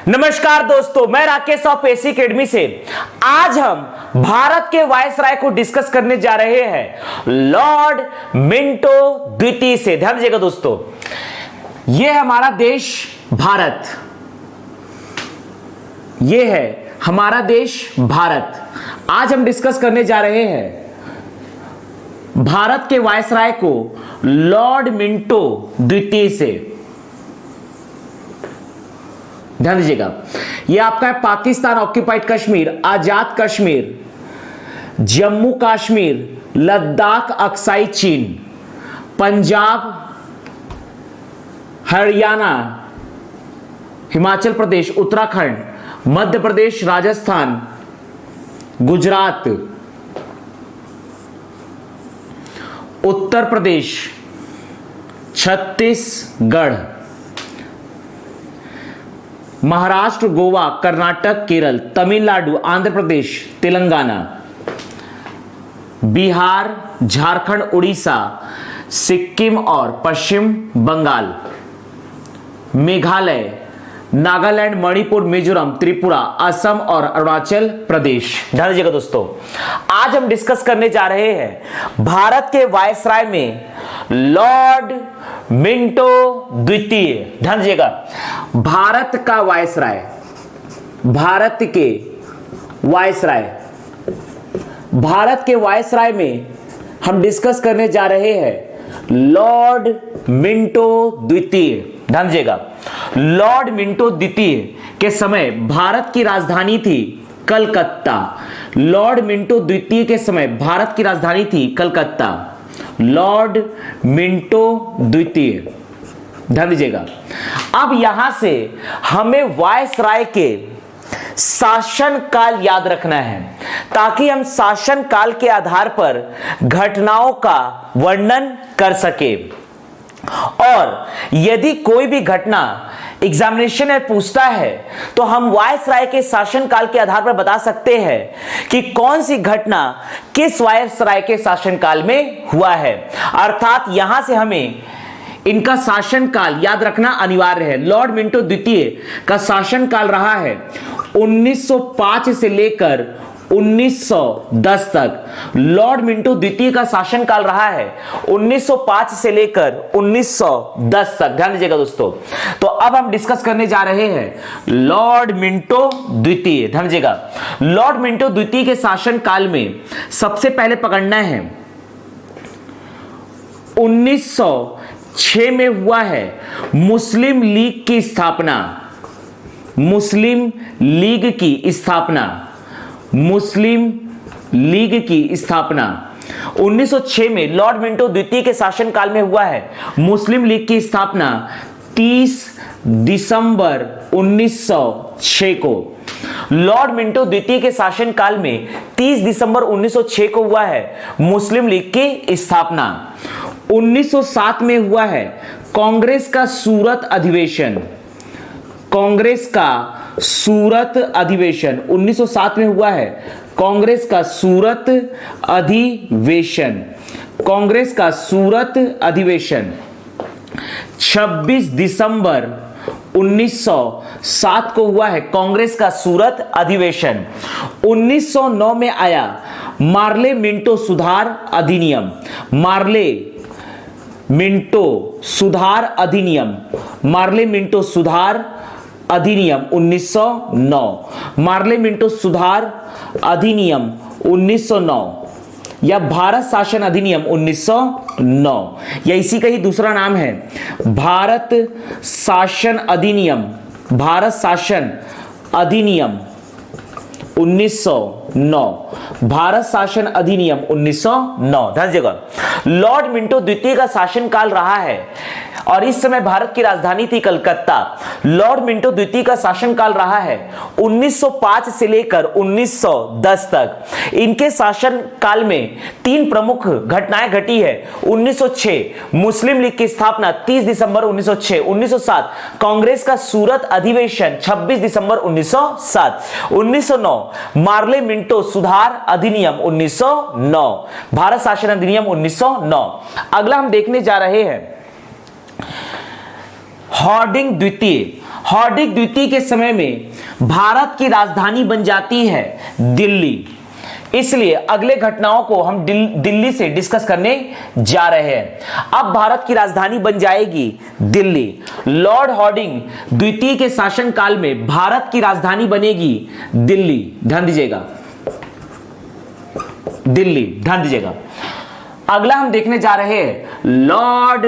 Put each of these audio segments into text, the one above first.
नमस्कार दोस्तों, मैं राकेश ऑफ एसी एकेडमी से। आज हम भारत के वायसराय को डिस्कस करने जा रहे हैं लॉर्ड मिंटो द्वितीय से। ध्यान दीजिएगा दोस्तों, यह हमारा देश भारत, यह है हमारा देश भारत। आज हम डिस्कस करने जा रहे हैं भारत के वायसराय को लॉर्ड मिंटो द्वितीय से। ध्यान दीजिएगा, यह आपका है पाकिस्तान ऑक्यूपाइड कश्मीर, आजाद कश्मीर, जम्मू कश्मीर, लद्दाख, अक्साई चीन, पंजाब, हरियाणा, हिमाचल प्रदेश, उत्तराखंड, मध्य प्रदेश, राजस्थान, गुजरात, उत्तर प्रदेश, छत्तीसगढ़, महाराष्ट्र, गोवा, कर्नाटक, केरल, तमिलनाडु, आंध्र प्रदेश, तेलंगाना, बिहार, झारखंड, उड़ीसा, सिक्किम और पश्चिम बंगाल, मेघालय, नागालैंड, मणिपुर, मिजोरम, त्रिपुरा, असम और अरुणाचल प्रदेश। ध्यान दीजिएगा दोस्तों, आज हम डिस्कस करने जा रहे हैं भारत के वायसराय में लॉर्ड मिंटो द्वितीय। ध्यान दीजिएगा, भारत का वायसराय, भारत के वायसराय, भारत के वायसराय में हम डिस्कस करने जा रहे हैं लॉर्ड मिंटो द्वितीय। ध्यान दीजिएगा, लॉर्ड मिंटो द्वितीय के समय भारत की राजधानी थी कलकत्ता। लॉर्ड मिंटो द्वितीय के समय भारत की राजधानी थी कलकत्ता। लॉर्ड मिंटो द्वितीय, ध्यान दीजिएगा। अब यहां से हमें वायसराय के शासन काल याद रखना है, ताकि हम शासन काल के आधार पर घटनाओं का वर्णन कर सके। और यदि कोई भी घटना एग्जामिनेशन में पूछता है तो हम वायसराय के शासन काल के आधार पर बता सकते हैं कि कौन सी घटना किस वायसराय के शासन काल में हुआ है। अर्थात यहां से हमें इनका शासन काल याद रखना अनिवार्य है। लॉर्ड मिंटो द्वितीय का शासन काल रहा है 1905 से लेकर 1910 तक। लॉर्ड मिंटो द्वितीय का शासन काल रहा है 1905 से लेकर 1910 तक। ध्यान दीजिएगा दोस्तों, तो अब हम डिस्कस करने जा रहे हैं लॉर्ड मिंटो द्वितीय। ध्यान दीजिएगा, लॉर्ड मिंटो द्वितीय के शासन काल में सबसे पहले पकड़ना है 1906 में हुआ है मुस्लिम लीग की स्थापना। मुस्लिम लीग की स्थापना, मुस्लिम लीग की स्थापना 1906 में लॉर्ड मिंटो द्वितीय के शासनकाल में हुआ है। मुस्लिम लीग की स्थापना 30 दिसंबर 1906 को। लॉर्ड मिंटो द्वितीय के शासनकाल में 30 दिसंबर 1906 को हुआ है मुस्लिम लीग की स्थापना। 1907 में हुआ है कांग्रेस का सूरत अधिवेशन। कांग्रेस का सूरत अधिवेशन 1907 में हुआ है कांग्रेस का सूरत अधिवेशन। कांग्रेस का सूरत अधिवेशन 26 दिसंबर 1907 को हुआ है कांग्रेस का सूरत अधिवेशन। 1909 में आया मार्ले मिंटो सुधार अधिनियम। मार्ले मिंटो सुधार अधिनियम, मार्ले मिंटो सुधार अधिनियम 1909। मार्ले मिंटो सुधार अधिनियम 1909 या भारत शासन अधिनियम 1909 या इसी का ही दूसरा नाम है भारत शासन अधिनियम। भारत शासन अधिनियम 1909, भारत शासन अधिनियम 1909। ध्यान दीजिएगा, लॉर्ड मिंटो द्वितीय का शासनकाल रहा है और इस समय भारत की राजधानी थी कलकत्ता। लॉर्ड मिंटो द्वितीय का शासनकाल रहा है 1905 से लेकर 1910 तक। इनके शासनकाल में तीन प्रमुख घटनाएं घटी है। 1906 मुस्लिम लीग की स्थापना 30 दिसंबर 1906। 1907 कांग्रेस का सूरत अधिवेशन 26 दिसंबर 1907। 1909 मार्ले मिंटो सुधार अधिनियम 1909, भारत शासन अधिनियम 1909। अगला हम देखने जा रहे हैं हॉर्डिंग द्वितीय के समय में भारत की राजधानी बन जाती है दिल्ली। इसलिए अगले घटनाओं को हम दिल्ली से डिस्कस करने जा रहे हैं। अब भारत की राजधानी बन जाएगी दिल्ली। लॉर्ड हॉर्डिंग द्वितीय के शासनकाल में भारत की राजधानी बनेगी दिल्ली। ध्यान दीजिएगा, दिल्ली, ध्यान दीजिएगा। अगला हम देखने जा रहे हैं लॉर्ड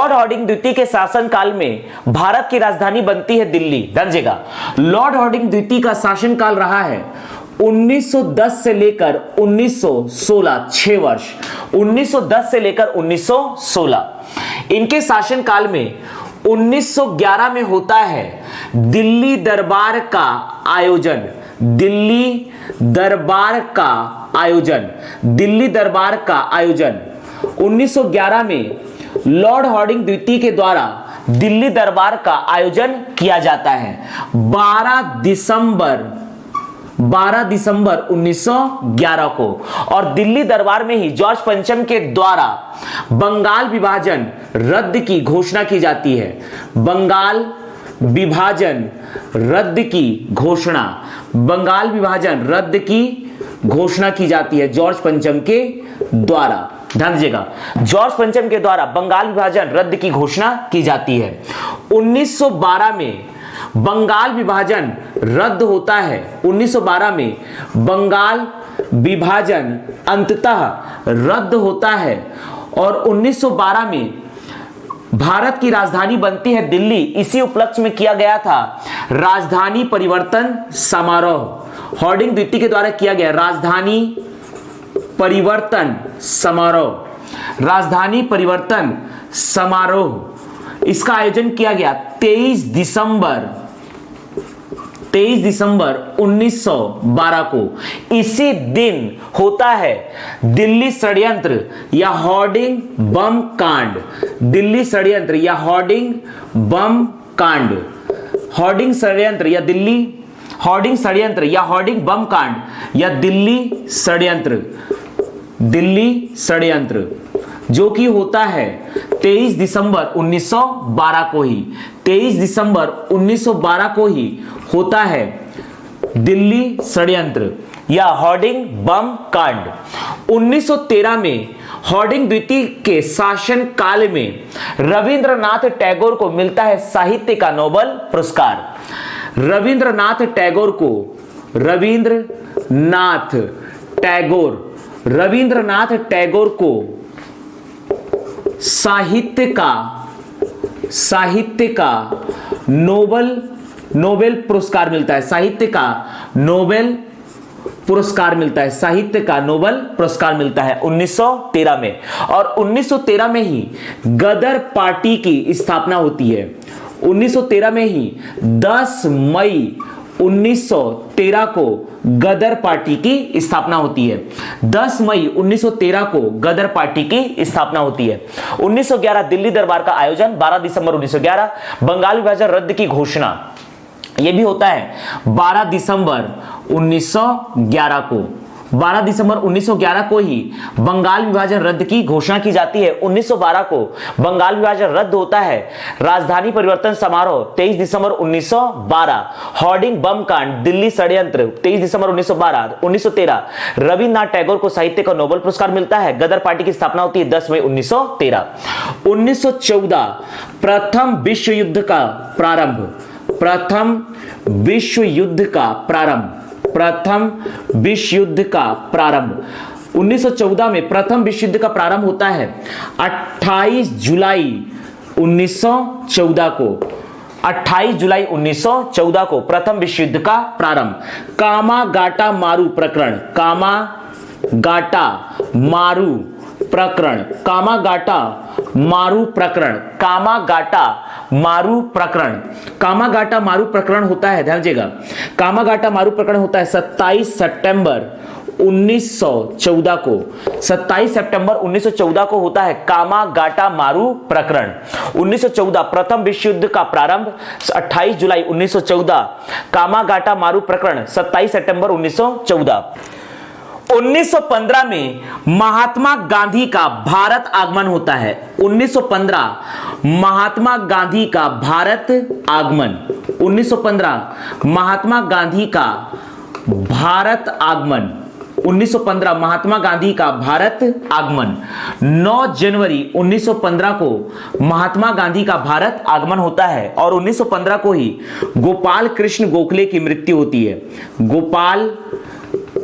हॉर्डिंग द्वितीय के शासनकाल में भारत की राजधानी बनती है दिल्ली। ध्यान दीजिएगा, लॉर्ड हॉर्डिंग द्वितीय का शासनकाल रहा है 1910 से लेकर 1916, 6 वर्ष, 1910 से लेकर 1916। इनके शासनकाल में 1911 में होता है दिल्ली दरबार का आयोजन। दिल्ली दरबार का आयोजन 1911 में लॉर्ड हॉर्डिंग द्वितीय के द्वारा दिल्ली दरबार का आयोजन किया जाता है। 12 दिसंबर 1911 को। और दिल्ली दरबार में ही जॉर्ज पंचम के द्वारा बंगाल विभाजन रद्द की घोषणा की जाती है। बंगाल विभाजन रद्द की घोषणा की जाती है जॉर्ज पंचम के द्वारा। ध्यान दीजिएगा, जॉर्ज पंचम के द्वारा बंगाल विभाजन रद्द की घोषणा की जाती है। 1912 में बंगाल विभाजन रद्द होता है। 1912 में बंगाल विभाजन अंततः रद्द होता है और 1912 में भारत की राजधानी बनती है दिल्ली। इसी उपलक्ष्य में किया गया था राजधानी परिवर्तन समारोह। हॉर्डिंग द्वितीय के द्वारा किया गया राजधानी परिवर्तन समारोह। इसका आयोजन किया गया 23 दिसंबर 1912 को। इसी दिन होता है दिल्ली षड्यंत्र या हॉर्डिंग बम कांड। दिल्ली षड्यंत्र या हॉर्डिंग बम कांड, हॉर्डिंग षड्यंत्र या हॉर्डिंग बम कांड या दिल्ली षड्यंत्र जो कि होता है 23 दिसंबर 1912 को ही। 23 दिसंबर 1912 को ही होता है दिल्ली षड्यंत्र या हॉर्डिंग बम कांड। 1913 में हॉर्डिंग द्वितीय के शासन काल में रविंद्रनाथ टैगोर को मिलता है साहित्य का नोबेल पुरस्कार। रविंद्रनाथ टैगोर को साहित्य का नोबेल पुरस्कार मिलता है। साहित्य का नोबेल पुरस्कार मिलता है 1913 में। और 1913 में ही गदर पार्टी की स्थापना होती है। 1913 में ही 10 मई 1913 को गदर पार्टी की स्थापना होती है। 10 मई 1913 को गदर पार्टी की स्थापना होती है। 1911 दिल्ली दरबार का आयोजन। 12 दिसंबर 1911 बंगाल विभाजन रद्द की घोषणा। यह भी होता है 12 दिसंबर 1911 को। 12 दिसंबर 1911 को ही बंगाल विभाजन रद्द की घोषणा की जाती है। 1912 को बंगाल विभाजन रद्द होता है। राजधानी परिवर्तन समारोह 23 दिसंबर 1912। हॉर्डिंग बम कांड, दिल्ली षड्यंत्र 23 दिसंबर 1912। 1913 रविन्द्रनाथ टैगोर को साहित्य का नोबेल पुरस्कार मिलता है। गदर पार्टी की स्थापना होती है 10 मई 1913। 1914 प्रथम विश्व युद्ध का प्रारंभ। प्रथम विश्व युद्ध का प्रारंभ 1914 में प्रथम विश्व युद्ध का प्रारंभ होता है 28 जुलाई 1914 को। 28 जुलाई 1914 को प्रथम विश्व युद्ध का प्रारंभ। कामागाटा मारू प्रकरण। कामागाटा मारू प्रकरण होता है। ध्यान दीजिएगा, कामागाटा मारू प्रकरण होता है 27 सितंबर 1914 को। 27 सितंबर 1914 को होता है कामागाटा मारू प्रकरण। 1914 प्रथम विश्व युद्ध का प्रारंभ। 28 जुलाई 1914 कामागाटा मारू प्रकरण। 27 सितंबर 1914। 1915 में महात्मा गांधी का भारत आगमन होता है। 1915 महात्मा गांधी का भारत आगमन। 1915 महात्मा गांधी का भारत आगमन। 1915 महात्मा गांधी का भारत आगमन। 9 जनवरी 1915 को महात्मा गांधी का भारत आगमन होता है और 1915 को ही गोपाल कृष्ण गोखले की मृत्यु होती है। गोपाल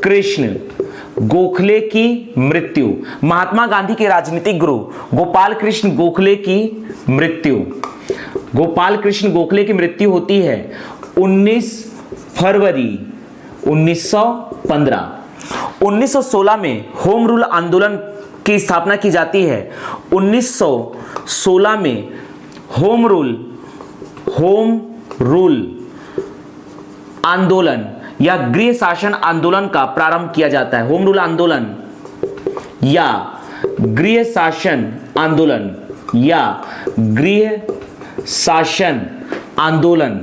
कृष्ण गोखले की मृत्यु, महात्मा गांधी के राजनीतिक गुरु गोपाल कृष्ण गोखले की मृत्यु। गोपाल कृष्ण गोखले की मृत्यु होती है 19 फरवरी 1915। 1916 में होम रूल आंदोलन की स्थापना की जाती है। 1916 में होम रूल आंदोलन या गृह शासन आंदोलन का प्रारंभ किया जाता है। होम रूल आंदोलन या गृह शासन आंदोलन या गृह शासन आंदोलन,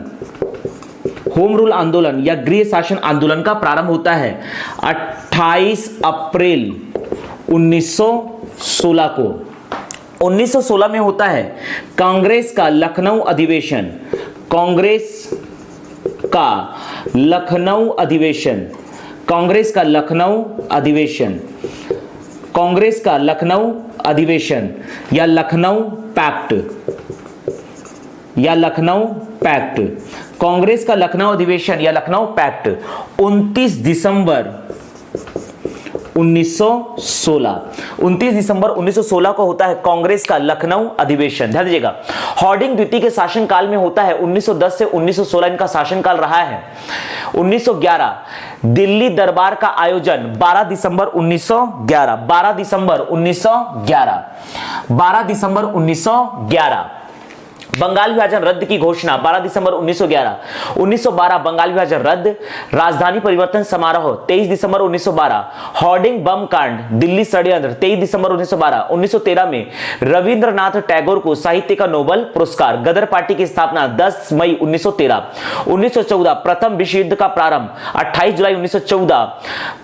होम रूल आंदोलन या गृह शासन आंदोलन का प्रारंभ होता है 28 अप्रैल 1916 को। 1916 में होता है कांग्रेस का लखनऊ अधिवेशन। कांग्रेस का लखनऊ अधिवेशन। कांग्रेस का लखनऊ अधिवेशन। कांग्रेस का लखनऊ अधिवेशन या लखनऊ पैक्ट या लखनऊ पैक्ट। कांग्रेस का लखनऊ अधिवेशन या लखनऊ पैक्ट 29 दिसंबर 1916। 29 दिसंबर 1916 को होता है कांग्रेस का लखनऊ अधिवेशन। ध्यान दीजिएगा, हार्डिंग द्वितीय के शासनकाल में होता है 1910 से 1916 इनका शासनकाल रहा है। 1911 दिल्ली दरबार का आयोजन 12 दिसंबर 1911। 12 दिसंबर 1911। 12 दिसंबर 1911 बंगाल विभाजन रद्द की घोषणा 12 दिसंबर 1911। 1912 बंगाल विभाजन रद्द। राजधानी परिवर्तन समारोह 23 दिसंबर 1912। हॉर्डिंग बम कांड दिल्ली षड्यंत्र 23 दिसंबर 1912। 1913 में रविंद्रनाथ टैगोर को साहित्य का नोबेल पुरस्कार। गदर पार्टी की स्थापना 10 मई 1913। 1914 प्रथम विश्व युद्ध का प्रारंभ 28 जुलाई 1914।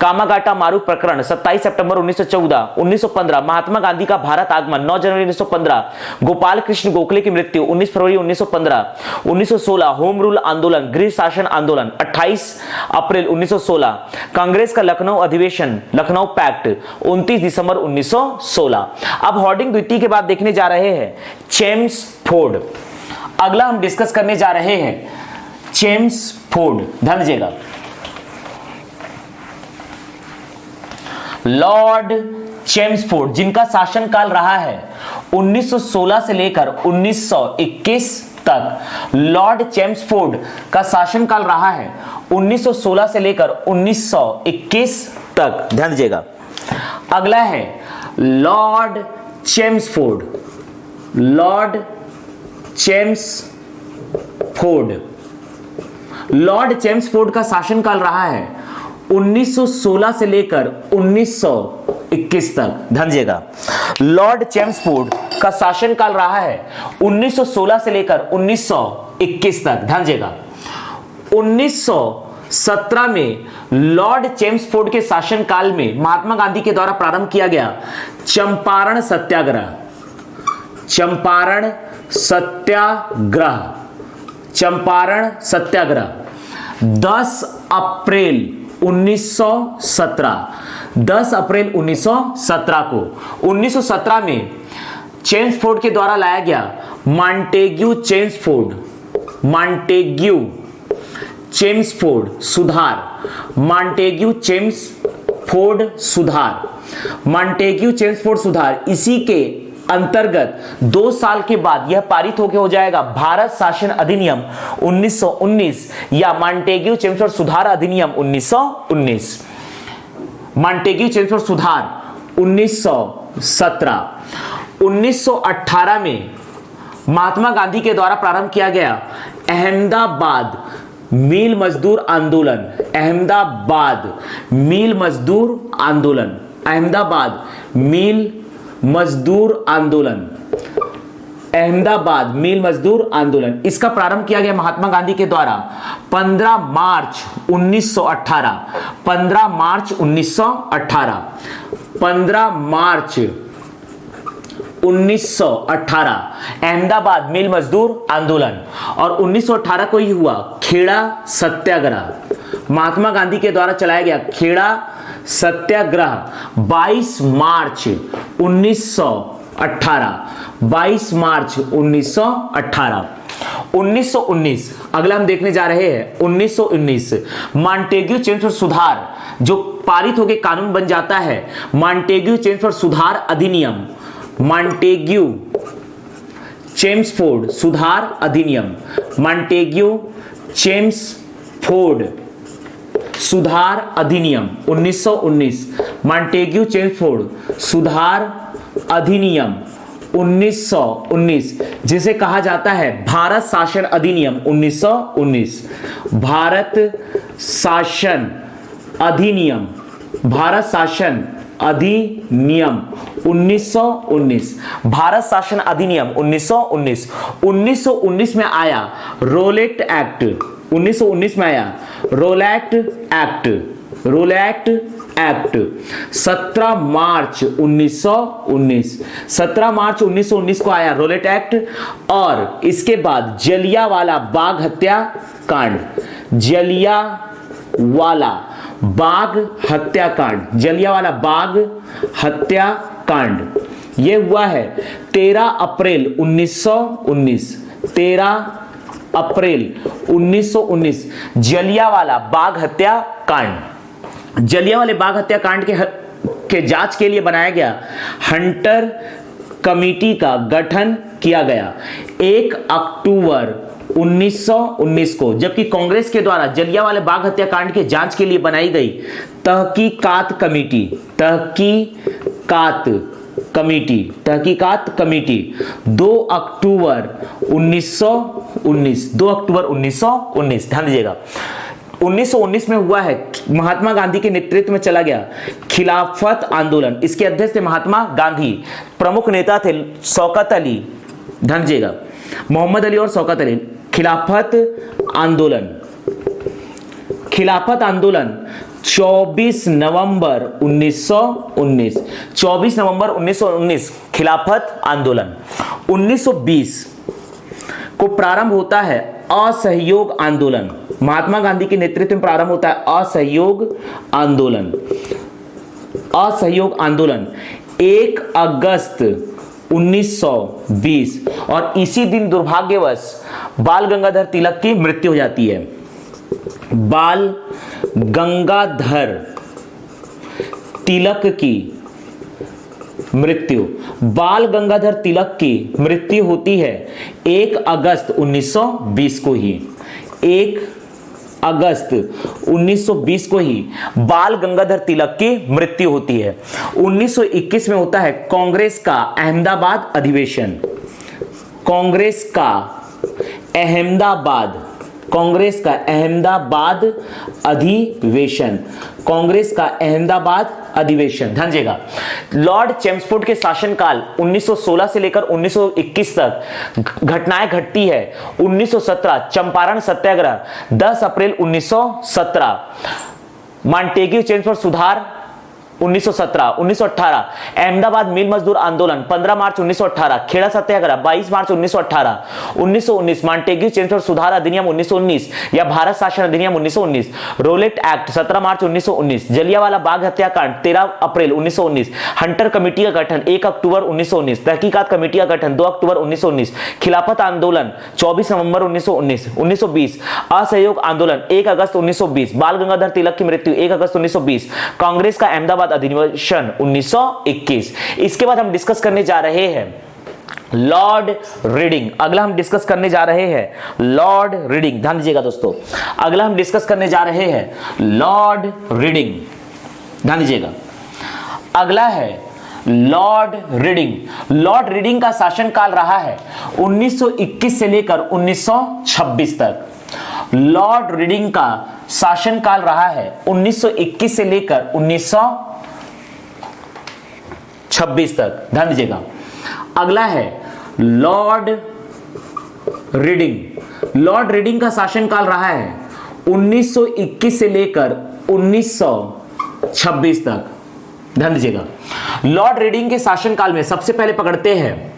कामागाटा मारूफ प्रकरण 27 सितंबर 1914। 1915 महात्मा गांधी का भारत आगमन 9 जनवरी 1915। गोपाल कृष्ण गोखले की मृत्यु 19 फरवरी 1915। 1916 होम रूल आंदोलन गृह शासन आंदोलन 28 अप्रैल 1916। कांग्रेस का लखनऊ अधिवेशन लखनऊ पैक्ट 29 दिसंबर 1916। अब हार्डिंग द्वितीय के बाद देखने जा रहे हैं चेम्सफोर्ड। अगला हम डिस्कस करने जा रहे हैं चेम्सफोर्ड। ध्यान दीजिएगा, लॉर्ड चेम्सफोर्ड जिनका शासनकाल रहा है 1916 से लेकर 1921 तक। लॉर्ड चेम्सफोर्ड का शासनकाल रहा है 1916 से लेकर 1921 तक। ध्यान दीजिएगा, अगला है Lord Chelmsford. Lord Chelmsford. Lord Chelmsford का शासनकाल रहा है 1916 से लेकर 1921 तक। ध्यान दीजिएगा, लॉर्ड चेम्सफोर्ड का शासनकाल रहा है 1916 से लेकर 1921 तक। ध्यान दीजिएगा, 1917 में लॉर्ड चेम्सफोर्ड के शासनकाल में महात्मा गांधी के द्वारा प्रारंभ किया गया चंपारण सत्याग्रह। चंपारण सत्याग्रह। चंपारण सत्याग्रह 10 अप्रैल 1917। 10 अप्रैल 1917 को 1917 में चेम्सफोर्ड के द्वारा लाया गया मॉन्टेग्यू चेम्सफोर्ड। मॉन्टेग्यू चेम्सफोर्ड सुधार। मॉन्टेग्यू चेम्सफोर्ड सुधार। मॉन्टेग्यू चेम्सफोर्ड सुधार, इसी के अंतर्गत 2 साल के बाद यह पारित होकर हो जाएगा भारत शासन अधिनियम 1919 या मॉन्टेग्यू चेम्सफोर्ड सुधार अधिनियम 1919। मॉन्टेग्यू चेम्सफोर्ड सुधार 1917। 1918 में महात्मा गांधी के द्वारा प्रारंभ किया गया अहमदाबाद मिल मजदूर आंदोलन। अहमदाबाद मिल मजदूर आंदोलन। अहमदाबाद मिल मजदूर आंदोलन अहमदाबाद मिल मजदूर आंदोलन, इसका प्रारंभ किया गया महात्मा गांधी के द्वारा 15 मार्च 1918। 15 मार्च 1918, 15 मार्च 1918 अहमदाबाद मिल मजदूर आंदोलन। और 1918 को ही हुआ खेड़ा सत्याग्रह, महात्मा गांधी के द्वारा चलाया गया खेड़ा सत्याग्रह 22 मार्च 1918। 22 मार्च 1918। 1919 अगला हम देखने जा रहे हैं 1919 मॉन्टेग्यू चेम्स सुधार जो पारित होकर कानून बन जाता है, मॉन्टेग्यू चेम्स सुधार अधिनियम, मॉन्टेग्यू चेम्सफोर्ड सुधार अधिनियम, मॉन्टेग्यू चेम्सफोर्ड सुधार अधिनियम 1919, मॉन्टेग्यू चेम्सफोर्ड सुधार अधिनियम 1919, जिसे कहा जाता है भारत शासन अधिनियम 1919। भारत शासन अधिनियम, भारत शासन अधिनियम 1919, भारत शासन अधिनियम 1919। 1919 में आया रोलेट एक्ट, 1919 में आया रोलेट एक्ट, रोलेट एक्ट 17 मार्च 1919। 17 मार्च 1919 को आया रोलेट एक्ट। और इसके बाद जलियांवाला बाग हत्याकांड, जलियांवाला बाग हत्याकांड, जलियांवाला बाग हत्याकांड ये हुआ है 13 अप्रैल 1919। 13 अप्रैल 1919 जलियांवाला बाग हत्याकांड। जलियांवाले बाग हत्याकांड के जांच के लिए बनाया गया हंटर कमेटी का गठन किया गया 1 अक्टूबर 1919 को, जबकि कांग्रेस के द्वारा जलियांवाले बाग हत्याकांड के जांच के लिए बनाई गई तहकीकात कमेटी, तहकीकात कमेटी, तहकीकात कमेटी 2 अक्टूबर 1919, 2 अक्टूबर 1919 ध्यान दीजिएगा। 1919 में हुआ है महात्मा गांधी के नेतृत्व में चला गया खिलाफत आंदोलन, इसके अध्यक्ष थे महात्मा गांधी, प्रमुख नेता थे शौकत अली, ध्यान दीजिएगा मोहम्मद अली और शौकत अली। खिलाफत आंदोलन, खिलाफत आंदोलन 24 नवंबर 1919, 24 नवंबर 1919 खिलाफत आंदोलन। 1920 को प्रारंभ होता है असहयोग आंदोलन, महात्मा गांधी के नेतृत्व में प्रारंभ होता है असहयोग आंदोलन। असहयोग आंदोलन 1 अगस्त 1920 और इसी दिन दुर्भाग्यवश बाल गंगाधर तिलक की मृत्यु हो जाती है। बाल गंगाधर तिलक की मृत्यु, बाल गंगाधर तिलक की मृत्यु होती है 1 अगस्त 1920 को ही। 1 अगस्त 1920 को ही बाल गंगाधर तिलक की मृत्यु होती है। 1921 में होता है कांग्रेस का अहमदाबाद अधिवेशन, कांग्रेस का अहमदाबाद, कांग्रेस का अहमदाबाद अधिवेशन, कांग्रेस का अहमदाबाद अधिवेशन। ध्यान दीजिएगा लॉर्ड चेम्सफोर्ड के शासनकाल 1916 से लेकर 1921 तक घटनाएं घटती है। 1917 चंपारण सत्याग्रह, 10 अप्रैल 1917 मॉन्टेग्यू चेम्सफोर्ड सुधार 1917। 1918 अहमदाबाद मिल मजदूर आंदोलन, 15 मार्च 1918 खेड़ा सत्याग्रह, 22 मार्च 1918। 1919 मॉन्टेग्यू चेम्सफोर्ड सुधार अधिनियम 1919 या भारत शासन अधिनियम 1919। रोलेट एक्ट 17 मार्च 1919। जलियांवाला बाग हत्याकांड 13 अप्रैल 1919। हंटर कमेटी का गठन 1 अक्टूबर 1919। तहकीकात कमेटी का गठन 2 अक्टूबर 1919। खिलाफत आंदोलन 24 नवंबर 1919। 1920 असहयोग आंदोलन 1 अगस्त 1920। बाल गंगाधर तिलक की मृत्यु 1 अगस्त 1920। कांग्रेस का अहमदाबाद अधिवेशन 1921। इसके बाद हम डिस्कस करने जा रहे हैं लॉर्ड रीडिंग। अगला हम डिस्कस करने जा रहे हैं लॉर्ड रीडिंग, ध्यान दीजिएगा दोस्तों। अगला हम डिस्कस करने जा रहे हैं लॉर्ड रीडिंग, ध्यान दीजिएगा। अगला है लॉर्ड रीडिंग। लॉर्ड रीडिंग का शासनकाल रहा है 1921 से लेकर 1926 तक। लॉर्ड रीडिंग का शासनकाल रहा है 1921 से लेकर 1926 तक, ध्यान दीजिएगा। अगला है लॉर्ड रीडिंग। लॉर्ड रीडिंग का शासनकाल रहा है 1921 से लेकर 1926 तक। ध्यान दीजिएगा, लॉर्ड रीडिंग के शासनकाल में सबसे पहले पकड़ते हैं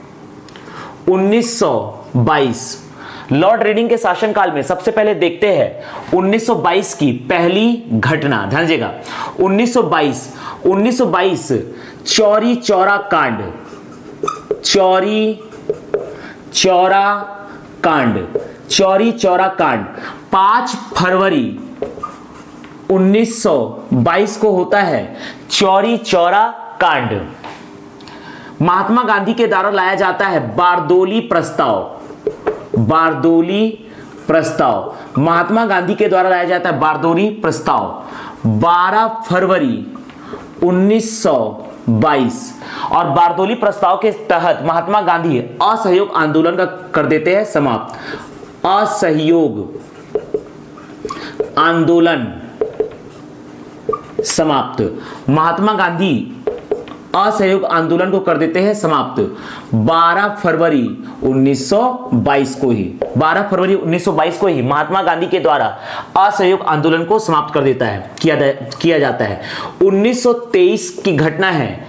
1922। लॉर्ड रीडिंग के शासनकाल में सबसे पहले देखते हैं 1922 की पहली घटना। ध्यान दीजिएगा, 1922 चौरी चौरा कांड। चौरी चौरा कांड 5 फरवरी 1922 को होता है चौरी चौरा कांड। महात्मा गांधी के द्वारा लाया जाता है बारदोली प्रस्ताव। महात्मा गांधी के द्वारा लाया जाता है बारदोली प्रस्ताव 12 फरवरी 1922। और बारदोली प्रस्ताव के तहत महात्मा गांधी असहयोग आंदोलन का कर देते हैं समाप्त। असहयोग आंदोलन समाप्त। महात्मा गांधी असहयोग आंदोलन को कर देते हैं समाप्त 12 फरवरी 1922 को ही। 12 फरवरी 1922 को ही महात्मा गांधी के द्वारा असहयोग आंदोलन को समाप्त कर देता है, किया जाता है। 1923 की घटना है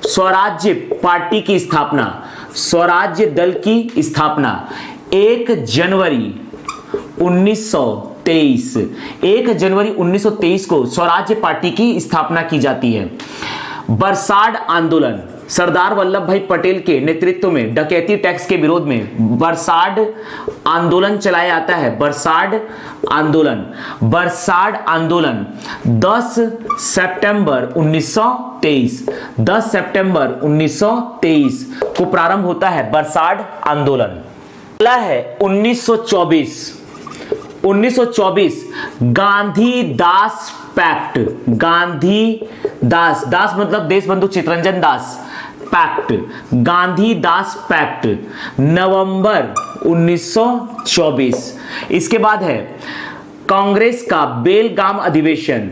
स्वराज्य पार्टी की स्थापना, स्वराज्य दल की स्थापना 1 जनवरी 1923। 1 जनवरी 1923 को स्वराज्य पार्टी की स्थापना की जाती है। बरसाड आंदोलन, सरदार वल्लभ भाई पटेल के नेतृत्व में डकैती टैक्स के विरोध में बरसाड आंदोलन चलाया जाता है। बरसाड आंदोलन 10 सितंबर 1923 को प्रारंभ होता है बरसाड आंदोलन। अगला है 1924 गांधी-दास पैक्ट। दास मतलब देशबंधु चित्तरंजन दास। पैक्ट, गांधी-दास पैक्ट नवंबर 1924। इसके बाद है कांग्रेस का बेलगाम अधिवेशन।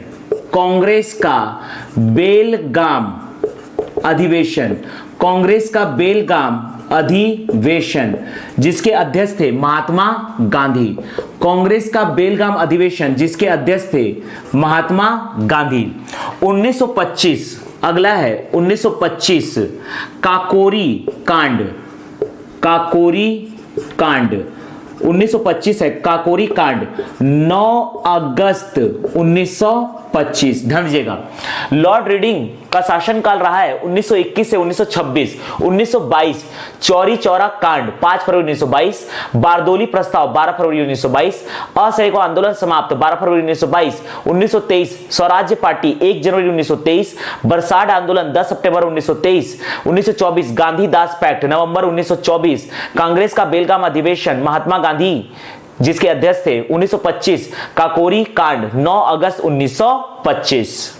अधिवेशन जिसके अध्यक्ष थे महात्मा गांधी। कांग्रेस का बेलगाम अधिवेशन जिसके अध्यक्ष थे महात्मा गांधी। 1925 अगला है 1925 काकोरी कांड 1925 है काकोरी कांड 9 अगस्त 1925। ध्यान दीजिएगा, लॉर्ड रीडिंग का शासनकाल रहा है 1921 से 1926। 1922 चौरी चौरा कांड 5 फरवरी 1922। बारदोली प्रस्ताव 12 फरवरी 1922। असहयोग आंदोलन समाप्त 12 फरवरी 1922। 1923 स्वराज्य पार्टी 1 जनवरी 1923। बरसाड आंदोलन 10 सितंबर 1923। 1924 गांधी दास पैक्ट नवंबर 1924। कांग्रेस का बेलगाम अधिवेशन महात्मा गांधी जिसके अध्यक्ष थे। 1925 काकोरी कांड 9 अगस्त 1925।